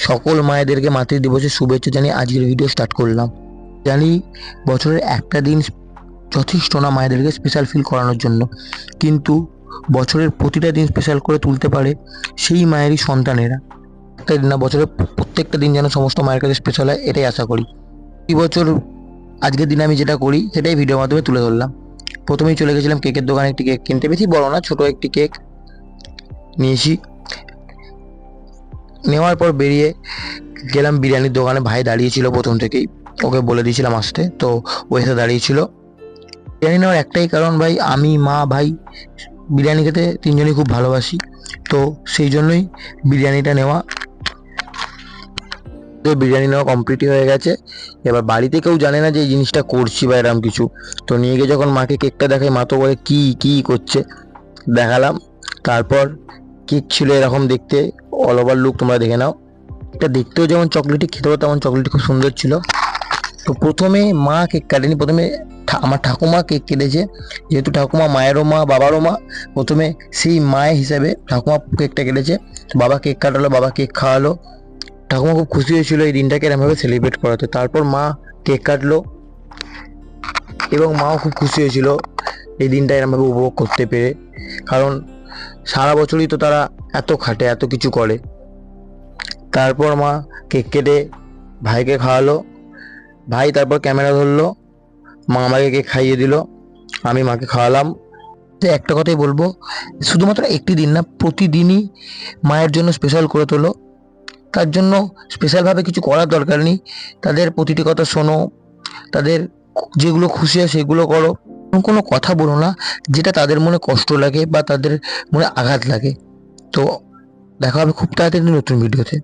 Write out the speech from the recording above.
সকল মায়েদেরকে মাতৃদিবসের শুভেচ্ছা জানিয়ে আজকের ভিডিও স্টার্ট করলাম। জানি বছরের একটা দিন যথেষ্ট না মায়েদেরকে স্পেশাল ফিল করানোর জন্য, কিন্তু বছরের প্রতিটা দিন স্পেশাল করে তুলতে পারে সেই মায়েরই সন্তানেরা। একটা দিন না, বছরের প্রত্যেকটা দিন যেন সমস্ত মায়ের কাছে স্পেশাল হয়, এটাই আশা করি। এই বছর আজকের দিনে আমি যেটা করি সেটাই ভিডিওর মাধ্যমে তুলে ধরলাম। প্রথমেই চলে গেছিলাম কেকের দোকানে একটি কেক কিনতে। বেশি বড় না, ছোট একটি কেক নিয়েছি। নেওয়ার পর বেরিয়ে গেলাম বিরিয়ানির দোকানে। ভাই দাঁড়িয়েছিল প্রথম থেকেই, ওকে বলে দিয়েছিলাম আসতে, তো ও এসে দাঁড়িয়েছিল। বিরিয়ানি নেওয়ার একটাই কারণ, ভাই আমি মা ভাই বিরিয়ানি খেতে তিনজনই খুব ভালোবাসি, তো সেই জন্যই বিরিয়ানিটা নেওয়া। তো বিরিয়ানি নেওয়া কমপ্লিটই হয়ে গেছে। এবার বাড়িতে কেউ জানে না যে এই জিনিসটা করছি বা এরকম কিছু। তো নিয়ে গিয়ে যখন মাকে কেকটা দেখাই, মা তো বলে কি কি করছে। দেখালাম। তারপর কেক ছিল এরকম দেখতে, অল ওভার লুক তোমরা দেখে নাও। এটা দেখতেও যেমন চকলেটি, খেতেও তেমন চকলেটি, খুব সুন্দর ছিল। তো প্রথমে মা কেক কাটেনি, প্রথমে আমার ঠাকুমা কেক কেটেছে। যেহেতু ঠাকুমা মায়েরও মা বাবারও মা, প্রথমে সেই মায়ের হিসাবে ঠাকুমা কেকটা কেটেছে। বাবা কেক কাটালো, বাবা কেক খাওয়ালো। ঠাকুমা খুব খুশি হয়েছিল এই দিনটাকে এরমভাবে সেলিব্রেট করাতে। তারপর মা কেক কাটলো এবং মাও খুব খুশি হয়েছিল এই দিনটা এরমভাবে উপভোগ করতে পেরে, কারণ সারা বছরই তো তারা এত খাটে, এত কিছু করে। তারপর মা কেক কেটে ভাইকে খাওয়ালো। ভাই তারপর ক্যামেরা ধরলো, মা আমাকে কেক খাইয়ে দিল, আমি মাকে খাওয়ালাম। তো একটা কথাই বলবো, শুধুমাত্র একটি দিন না, প্রতিদিনই মায়ের জন্য স্পেশাল করে তোলো। তার জন্য স্পেশালভাবে কিছু করার দরকার নেই। তাদের প্রতিটি কথা শোনো, তাদের যেগুলো খুশি হয় সেগুলো করো। কোনো কথা বলো না যেটা তাদের মনে কষ্ট লাগে বা তাদের মনে আঘাত লাগে। তো দেখা হবে খুব তাড়াতাড়ি নতুন ভিডিওতে।